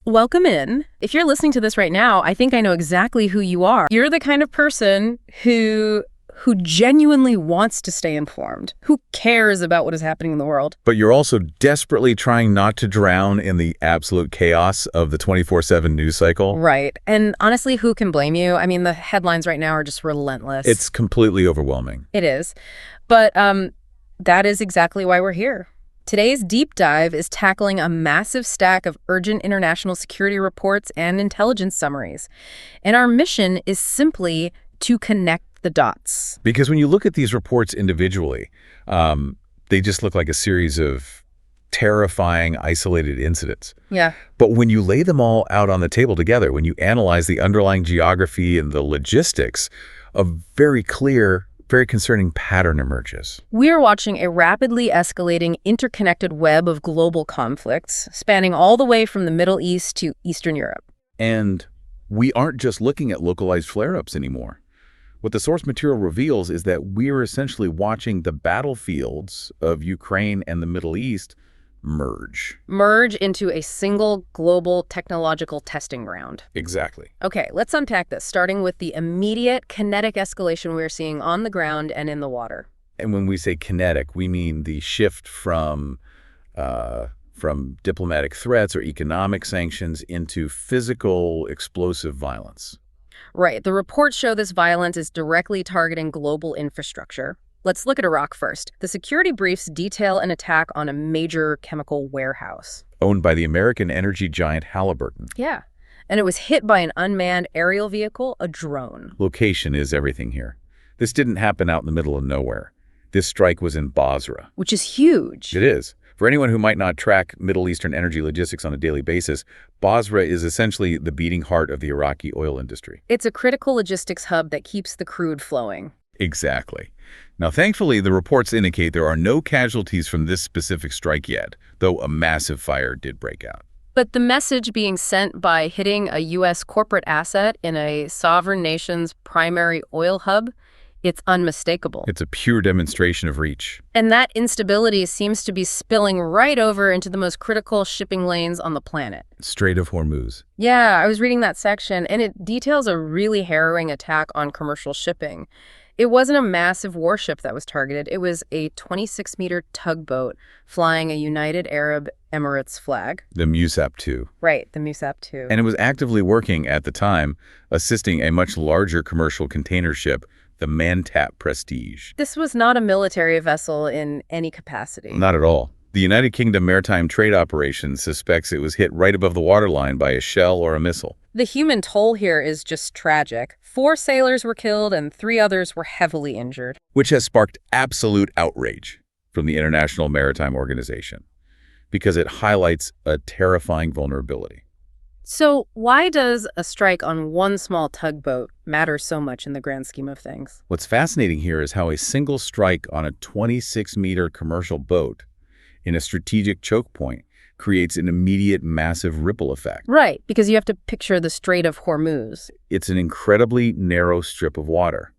Welcome in. If you're listening to this right now, I think I know exactly who you are. You're the kind of person who genuinely wants to stay informed, who cares about what is happening in the world. But you're also desperately trying not to drown in the absolute chaos of the 24/7 news cycle. Right. And honestly, who can blame you? I mean, the headlines right now are just relentless. It's completely overwhelming. It is. But that is exactly why we're here. Today's deep dive is tackling a massive stack of urgent international security reports and intelligence summaries. And our mission is simply to connect the dots. Because when you look at these reports individually, they just look like a series of terrifying, isolated incidents. Yeah. But when you lay them all out on the table together, when you analyze the underlying geography and the logistics, a very clear, very concerning pattern emerges. We are watching a rapidly escalating, interconnected web of global conflicts, spanning all the way from the Middle East to Eastern Europe. And we aren't just looking at localized flare-ups anymore. What the source material reveals is that we're essentially watching the battlefields of Ukraine and the Middle East merge into a single global technological testing ground. Exactly. Okay, let's unpack this, starting with the immediate kinetic escalation we're seeing on the ground and in the water. And when we say kinetic, we mean the shift from diplomatic threats or economic sanctions into physical, explosive violence. Right. The reports show this violence is directly targeting global infrastructure. Let's look at Iraq first. The security briefs detail an attack on a major chemical warehouse owned by the American energy giant Halliburton. Yeah. And it was hit by an unmanned aerial vehicle, a drone. Location is everything here. This didn't happen out in the middle of nowhere. This strike was in Basra. Which is huge. It is. For anyone who might not track Middle Eastern energy logistics on a daily basis, Basra is essentially the beating heart of the Iraqi oil industry. It's a critical logistics hub that keeps the crude flowing. Exactly. Now, thankfully, the reports indicate there are no casualties from this specific strike yet, though a massive fire did break out. But the message being sent by hitting a U.S. corporate asset in a sovereign nation's primary oil hub, it's unmistakable. It's a pure demonstration of reach. And that instability seems to be spilling right over into the most critical shipping lanes on the planet. Strait of Hormuz. Yeah, I was reading that section, and it details a really harrowing attack on commercial shipping. It wasn't a massive warship that was targeted. It was a 26-meter tugboat flying a United Arab Emirates flag. The Musab II. Right, the Musab II. And it was actively working at the time, assisting a much larger commercial container ship, the Mantap Prestige. This was not a military vessel in any capacity. Not at all. The United Kingdom Maritime Trade Operations suspects it was hit right above the waterline by a shell or a missile. The human toll here is just tragic. 4 sailors were killed and 3 others were heavily injured. Which has sparked absolute outrage from the International Maritime Organization because it highlights a terrifying vulnerability. So why does a strike on one small tugboat matter so much in the grand scheme of things? What's fascinating here is how a single strike on a 26-meter commercial boat in a strategic choke point creates an immediate massive ripple effect. Right, because you have to picture the Strait of Hormuz. It's an incredibly narrow strip of water,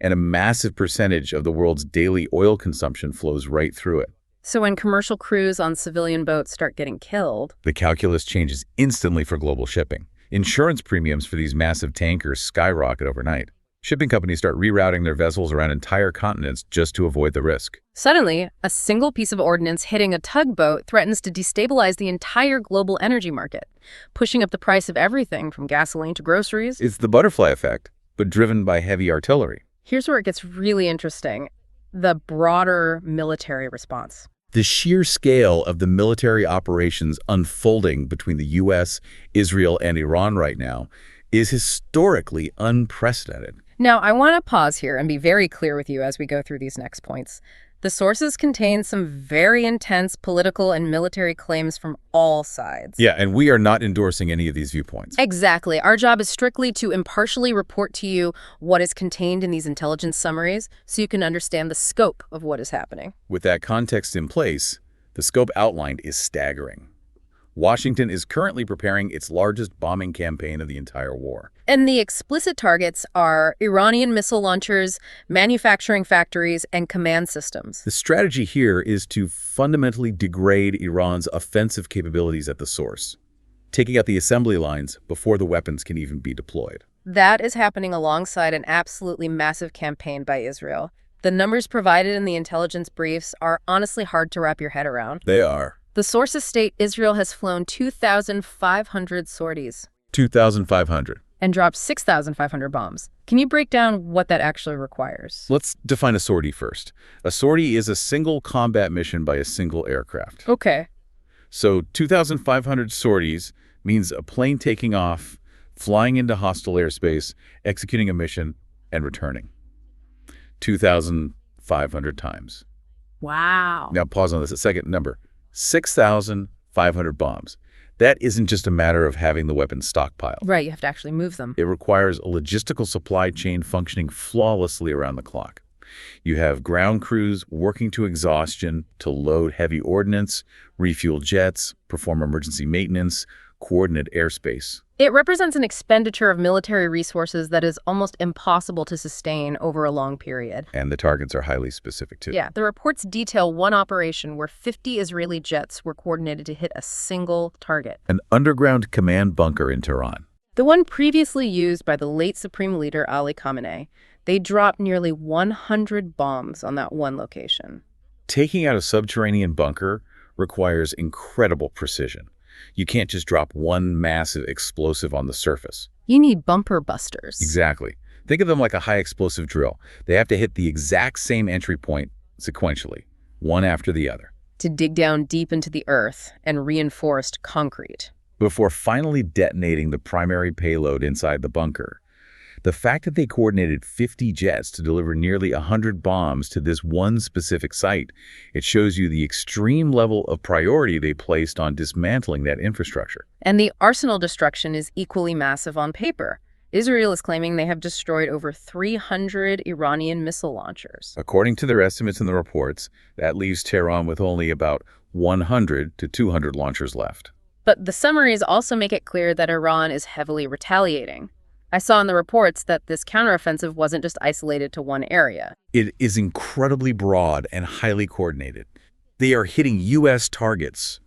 and a massive percentage of the world's daily oil consumption flows right through it. So when commercial crews on civilian boats start getting killed, the calculus changes instantly for global shipping. Insurance premiums for these massive tankers skyrocket overnight. Shipping companies start rerouting their vessels around entire continents just to avoid the risk. Suddenly, a single piece of ordnance hitting a tugboat threatens to destabilize the entire global energy market, pushing up the price of everything from gasoline to groceries. It's the butterfly effect, but driven by heavy artillery. Here's where it gets really interesting: the broader military response. The sheer scale of the military operations unfolding between the U.S., Israel, and Iran right now is historically unprecedented. Now, I want to pause here and be very clear with you as we go through these next points. The sources contain some very intense political and military claims from all sides. Yeah, and we are not endorsing any of these viewpoints. Exactly. Our job is strictly to impartially report to you what is contained in these intelligence summaries so you can understand the scope of what is happening. With that context in place, the scope outlined is staggering. Washington is currently preparing its largest bombing campaign of the entire war. And the explicit targets are Iranian missile launchers, manufacturing factories, and command systems. The strategy here is to fundamentally degrade Iran's offensive capabilities at the source. taking out the assembly lines before the weapons can even be deployed. That is happening alongside an absolutely massive campaign by Israel. The numbers provided in the intelligence briefs are honestly hard to wrap your head around. They are. The sources state Israel has flown 2,500 sorties 2,500. and dropped 6,500 bombs. Can you break down what that actually requires? Let's define a sortie first. A sortie is a single combat mission by a single aircraft. Okay. So 2,500 sorties means a plane taking off, flying into hostile airspace, executing a mission, and returning. 2,500 times. Wow. Now pause on this a second. Number 6,500 bombs. That isn't just a matter of having the weapons stockpiled. Right, you have to actually move them. It requires a logistical supply chain functioning flawlessly around the clock. You have ground crews working to exhaustion to load heavy ordnance, refuel jets, perform emergency maintenance, coordinate airspace. It represents an expenditure of military resources that is almost impossible to sustain over a long period. And the targets are highly specific, too. Yeah, the reports detail one operation where 50 Israeli jets were coordinated to hit a single target. An underground command bunker in Tehran. The one previously used by the late Supreme Leader Ali Khamenei. They dropped nearly 100 bombs on that one location. Taking out a subterranean bunker requires incredible precision. You can't just drop one massive explosive on the surface. You need bumper busters. Exactly. Think of them like a high-explosive drill. They have to hit the exact same entry point sequentially, one after the other, to dig down deep into the earth and reinforced concrete, before finally detonating the primary payload inside the bunker. The fact that they coordinated 50 jets to deliver nearly 100 bombs to this one specific site, it shows you the extreme level of priority they placed on dismantling that infrastructure. And the arsenal destruction is equally massive on paper. Israel is claiming they have destroyed over 300 Iranian missile launchers. According to their estimates in the reports, that leaves Tehran with only about 100 to 200 launchers left. But the summaries also make it clear that Iran is heavily retaliating. I saw in the reports that this counteroffensive wasn't just isolated to one area. It is incredibly broad and highly coordinated. They are hitting U.S. targets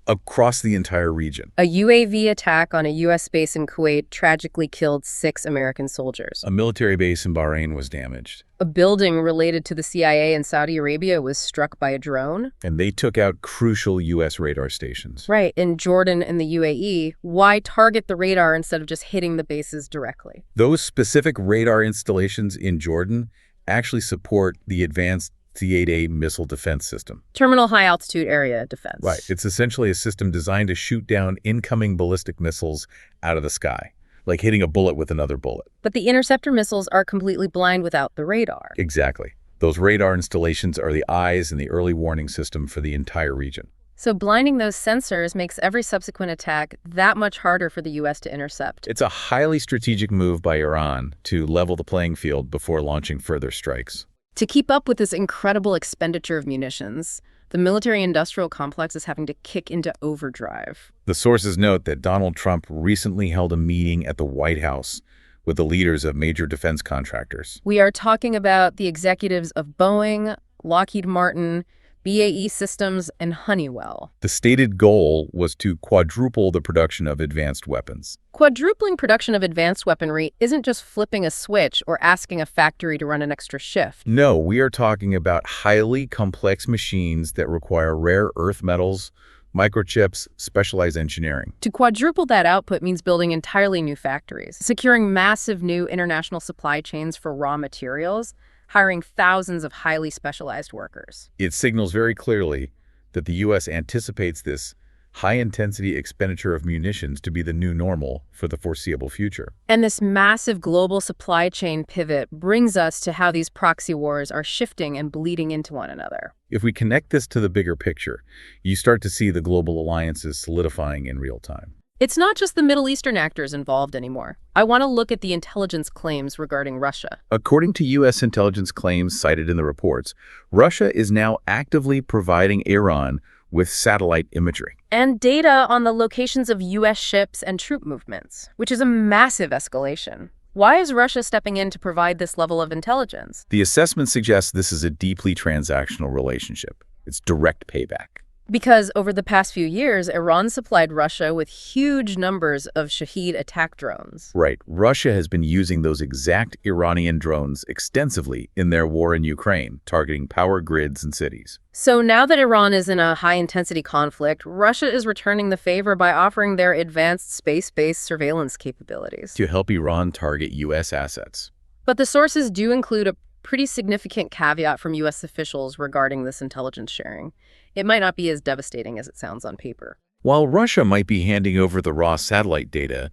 across the entire region. A UAV attack on a U.S. base in Kuwait tragically killed 6 American soldiers. A military base in Bahrain was damaged. A building related to the CIA in Saudi Arabia was struck by a drone. And they took out crucial U.S. radar stations. Right, in Jordan and the UAE. Why target the radar instead of just hitting the bases directly? Those specific radar installations in Jordan actually support the advanced T-8A missile defense system. Terminal high altitude area defense. Right. It's essentially a system designed to shoot down incoming ballistic missiles out of the sky, like hitting a bullet with another bullet. But the interceptor missiles are completely blind without the radar. Exactly. Those radar installations are the eyes and the early warning system for the entire region. So blinding those sensors makes every subsequent attack that much harder for the U.S. to intercept. It's a highly strategic move by Iran to level the playing field before launching further strikes. To keep up with this incredible expenditure of munitions, the military-industrial complex is having to kick into overdrive. The sources note that Donald Trump recently held a meeting at the White House with the leaders of major defense contractors. We are talking about the executives of Boeing, Lockheed Martin, BAE Systems, and Honeywell. The stated goal was to quadruple the production of advanced weapons. Quadrupling production of advanced weaponry isn't just flipping a switch or asking a factory to run an extra shift. No, we are talking about highly complex machines that require rare earth metals, microchips, specialized engineering. To quadruple that output means building entirely new factories, securing massive new international supply chains for raw materials, hiring thousands of highly specialized workers. It signals very clearly that the U.S. anticipates this high-intensity expenditure of munitions to be the new normal for the foreseeable future. And this massive global supply chain pivot brings us to how these proxy wars are shifting and bleeding into one another. If we connect this to the bigger picture, you start to see the global alliances solidifying in real time. It's not just the Middle Eastern actors involved anymore. I want to look at the intelligence claims regarding Russia. According to U.S. intelligence claims cited in the reports, Russia is now actively providing Iran with satellite imagery. And data on the locations of U.S. ships and troop movements, which is a massive escalation. Why is Russia stepping in to provide this level of intelligence? The assessment suggests this is a deeply transactional relationship. It's direct payback. Because over the past few years, Iran supplied Russia with huge numbers of Shahed attack drones. Right. Russia has been using those exact Iranian drones extensively in their war in Ukraine, targeting power grids and cities. So now that Iran is in a high-intensity conflict, Russia is returning the favor by offering their advanced space-based surveillance capabilities To help Iran target U.S. assets. But the sources do include a pretty significant caveat from U.S. officials regarding this intelligence sharing. It might not be as devastating as it sounds on paper. While Russia might be handing over the raw satellite data,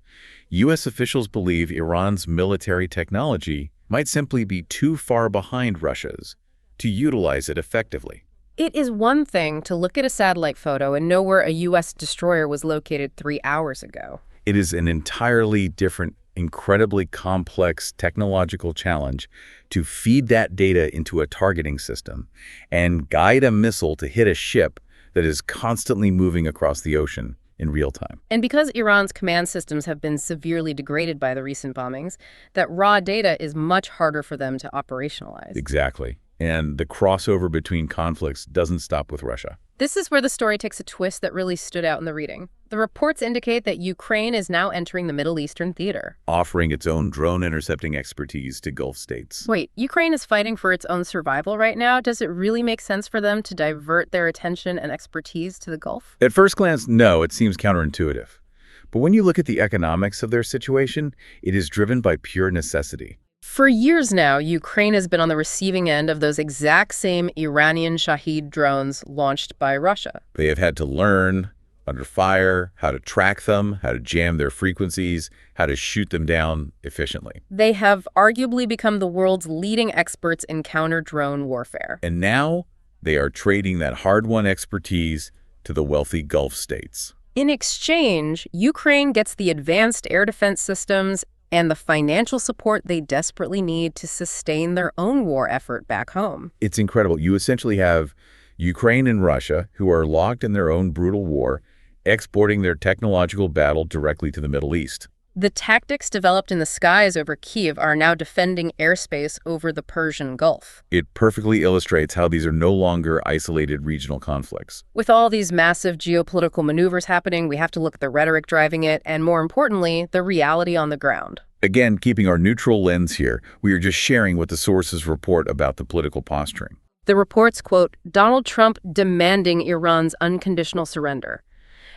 U.S. officials believe Iran's military technology might simply be too far behind Russia's to utilize it effectively. It is one thing to look at a satellite photo and know where a U.S. destroyer was located 3 hours ago. It is an entirely different, incredibly complex technological challenge to feed that data into a targeting system and guide a missile to hit a ship that is constantly moving across the ocean in real time. And because Iran's command systems have been severely degraded by the recent bombings, that raw data is much harder for them to operationalize. Exactly. And the crossover between conflicts doesn't stop with Russia. This is where the story takes a twist that really stood out in the reading. The reports indicate that Ukraine is now entering the Middle Eastern theater, Offering its own drone intercepting expertise to Gulf states. Wait, Ukraine is fighting for its own survival right now? Does it really make sense for them to divert their attention and expertise to the Gulf? At first glance, no, it seems counterintuitive. But when you look at the economics of their situation, it is driven by pure necessity. For years now, Ukraine has been on the receiving end of those exact same Iranian Shahed drones launched by Russia. They have had to learn, under fire, how to track them, how to jam their frequencies, how to shoot them down efficiently. They have arguably become the world's leading experts in counter-drone warfare. And now they are trading that hard-won expertise to the wealthy Gulf states. In exchange, Ukraine gets the advanced air defense systems and the financial support they desperately need to sustain their own war effort back home. It's incredible. You essentially have Ukraine and Russia, who are locked in their own brutal war, exporting their technological battle directly to the Middle East. The tactics developed in the skies over Kyiv are now defending airspace over the Persian Gulf. It perfectly illustrates how these are no longer isolated regional conflicts. With all these massive geopolitical maneuvers happening, we have to look at the rhetoric driving it, and more importantly, the reality on the ground. Again, keeping our neutral lens here, we are just sharing what the sources report about the political posturing. The reports quote Donald Trump demanding Iran's unconditional surrender.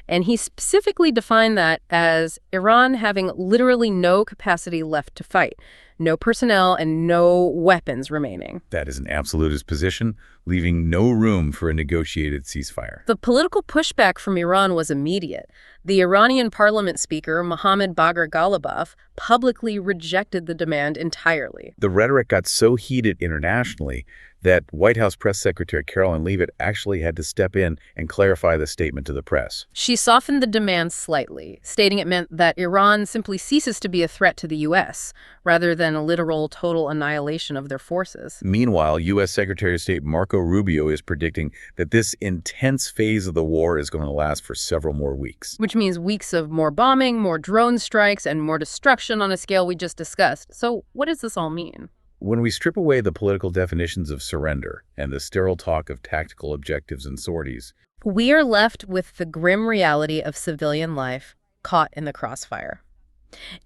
And he specifically defined that as Iran having literally no capacity left to fight, no personnel and no weapons remaining. That is an absolutist position, leaving no room for a negotiated ceasefire. The political pushback from Iran was immediate. The Iranian parliament speaker, Mohammad Bagher Ghalibaf, publicly rejected the demand entirely. The rhetoric got so heated internationally that White House Press Secretary Caroline Leavitt actually had to step in and clarify the statement to the press. She softened the demand slightly, stating it meant that Iran simply ceases to be a threat to the U.S., rather than a literal total annihilation of their forces. Meanwhile, U.S. Secretary of State Marco Rubio is predicting that this intense phase of the war is going to last for several more weeks. Which means weeks of more bombing, more drone strikes, and more destruction on a scale we just discussed. So what does this all mean? When we strip away the political definitions of surrender and the sterile talk of tactical objectives and sorties, we are left with the grim reality of civilian life caught in the crossfire.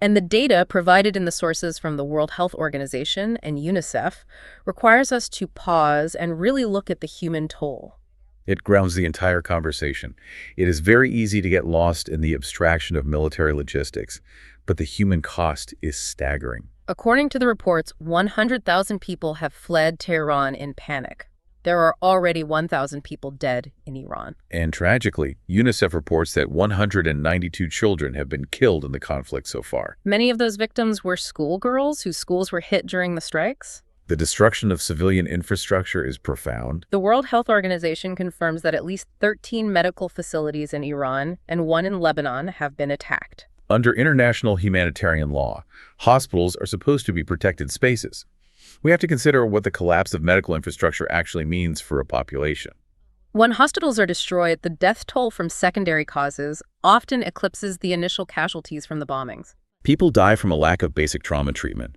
And the data provided in the sources from the World Health Organization and UNICEF requires us to pause and really look at the human toll. it grounds the entire conversation. It is very easy to get lost in the abstraction of military logistics, but the human cost is staggering. According to the reports, 100,000 people have fled Tehran in panic. There are already 1,000 people dead in Iran. And tragically, UNICEF reports that 192 children have been killed in the conflict so far. Many of those victims were schoolgirls whose schools were hit during the strikes. The destruction of civilian infrastructure is profound. The World Health Organization confirms that at least 13 medical facilities in Iran and one in Lebanon have been attacked. Under international humanitarian law, hospitals are supposed to be protected spaces. We have to consider what the collapse of medical infrastructure actually means for a population. When hospitals are destroyed, the death toll from secondary causes often eclipses the initial casualties from the bombings. People die from a lack of basic trauma treatment,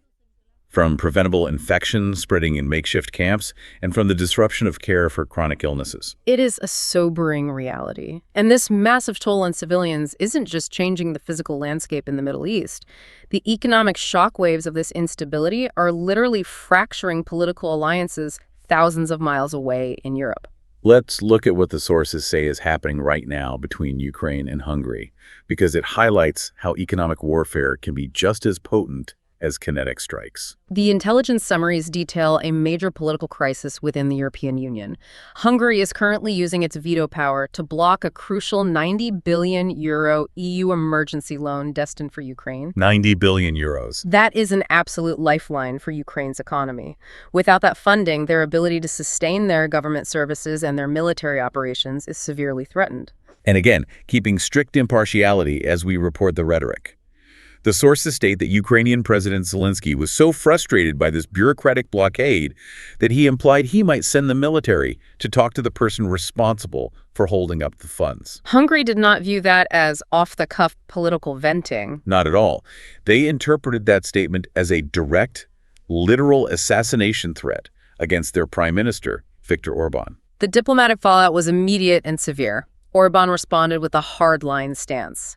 from preventable infections spreading in makeshift camps, and from the disruption of care for chronic illnesses. It is a sobering reality. And this massive toll on civilians isn't just changing the physical landscape in the Middle East. The economic shockwaves of this instability are literally fracturing political alliances thousands of miles away in Europe. Let's look at what the sources say is happening right now between Ukraine and Hungary, because it highlights how economic warfare can be just as potent as kinetic strikes. The intelligence summaries detail a major political crisis within the European Union. Hungary is currently using its veto power to block a crucial €90 billion EU emergency loan destined for Ukraine. 90 billion euros. That is an absolute lifeline for Ukraine's economy. Without that funding, their ability to sustain their government services and their military operations is severely threatened. And again, keeping strict impartiality as we report the rhetoric. The sources state that Ukrainian President Zelensky was so frustrated by this bureaucratic blockade that he implied he might send the military to talk to the person responsible for holding up the funds. Hungary did not view that as off-the-cuff political venting. Not at all. They interpreted that statement as a direct, literal assassination threat against their prime minister, Viktor Orban. The diplomatic fallout was immediate and severe. Orban responded with a hardline stance.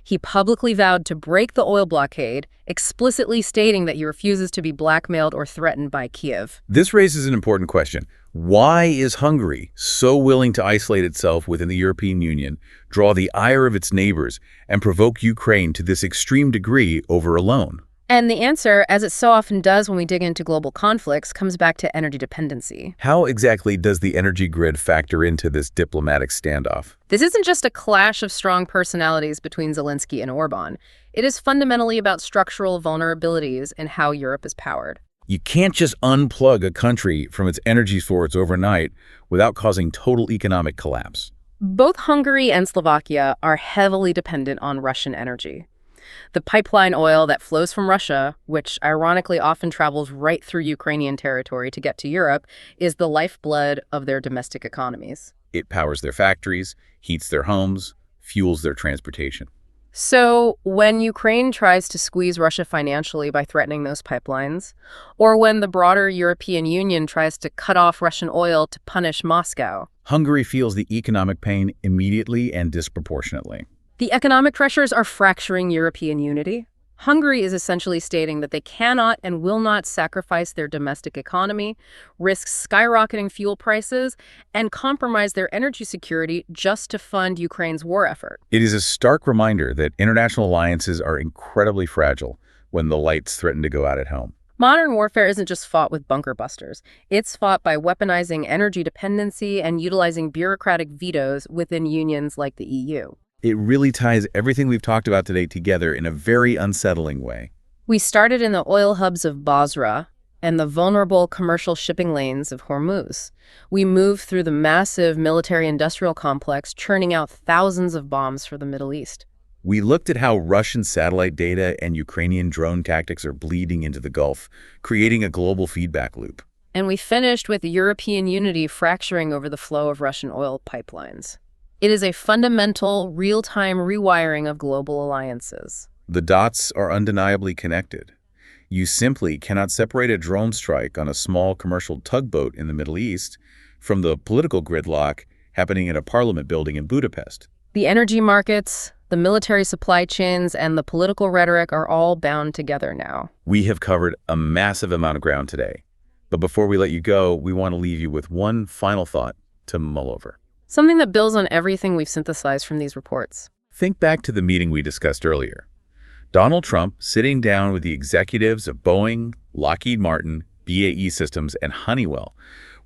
He publicly vowed to break the oil blockade, explicitly stating that he refuses to be blackmailed or threatened by Kiev. This raises an important question. Why is Hungary so willing to isolate itself within the European Union, draw the ire of its neighbors, and provoke Ukraine to this extreme degree over a loan? And the answer, as it so often does when we dig into global conflicts, comes back to energy dependency. How exactly does the energy grid factor into this diplomatic standoff? This isn't just a clash of strong personalities between Zelensky and Orban. It is fundamentally about structural vulnerabilities in how Europe is powered. You can't just unplug a country from its energy source overnight without causing total economic collapse. Both Hungary and Slovakia are heavily dependent on Russian energy. The pipeline oil that flows from Russia, which ironically often travels right through Ukrainian territory to get to Europe, is the lifeblood of their domestic economies. It powers their factories, heats their homes, fuels their transportation. So when Ukraine tries to squeeze Russia financially by threatening those pipelines, or when the broader European Union tries to cut off Russian oil to punish Moscow, Hungary feels the economic pain immediately and disproportionately. the economic pressures are fracturing European unity. Hungary is essentially stating that they cannot and will not sacrifice their domestic economy, risk skyrocketing fuel prices, and compromise their energy security just to fund Ukraine's war effort. It is a stark reminder that international alliances are incredibly fragile when the lights threaten to go out at home. Modern warfare isn't just fought with bunker busters. It's fought by weaponizing energy dependency and utilizing bureaucratic vetoes within unions like the EU. It really ties everything we've talked about today together in a very unsettling way. We started in the oil hubs of Basra and the vulnerable commercial shipping lanes of Hormuz. We moved through the massive military-industrial complex, churning out thousands of bombs for the Middle East. We looked at how Russian satellite data and Ukrainian drone tactics are bleeding into the Gulf, creating a global feedback loop. And we finished with European unity fracturing over the flow of Russian oil pipelines. It is a fundamental, real-time rewiring of global alliances. The dots are undeniably connected. You simply cannot separate a drone strike on a small commercial tugboat in the Middle East from the political gridlock happening in a parliament building in Budapest. The energy markets, the military supply chains, and the political rhetoric are all bound together now. We have covered a massive amount of ground today. But before we let you go, we want to leave you with one final thought to mull over. Something that builds on everything we've synthesized from these reports. Think back to the meeting we discussed earlier. Donald Trump sitting down with the executives of Boeing, Lockheed Martin, BAE Systems, and Honeywell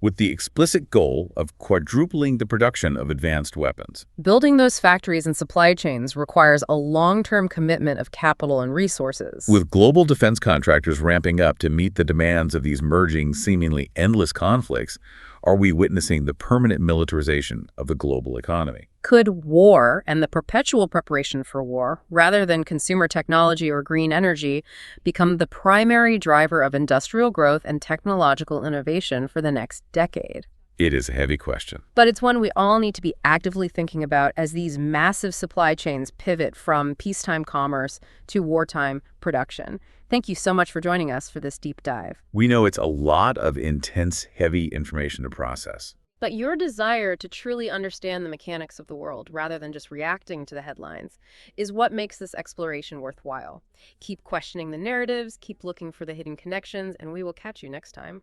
with the explicit goal of quadrupling the production of advanced weapons. Building those factories and supply chains requires a long-term commitment of capital and resources. With global defense contractors ramping up to meet the demands of these merging, seemingly endless conflicts, are we witnessing the permanent militarization of the global economy? Could war and the perpetual preparation for war, rather than consumer technology or green energy, become the primary driver of industrial growth and technological innovation for the next decade? It is a heavy question. But it's one we all need to be actively thinking about as these massive supply chains pivot from peacetime commerce to wartime production. Thank you so much for joining us for this deep dive. We know it's a lot of intense, heavy information to process. But your desire to truly understand the mechanics of the world, rather than just reacting to the headlines, is what makes this exploration worthwhile. Keep questioning the narratives, keep looking for the hidden connections, and we will catch you next time.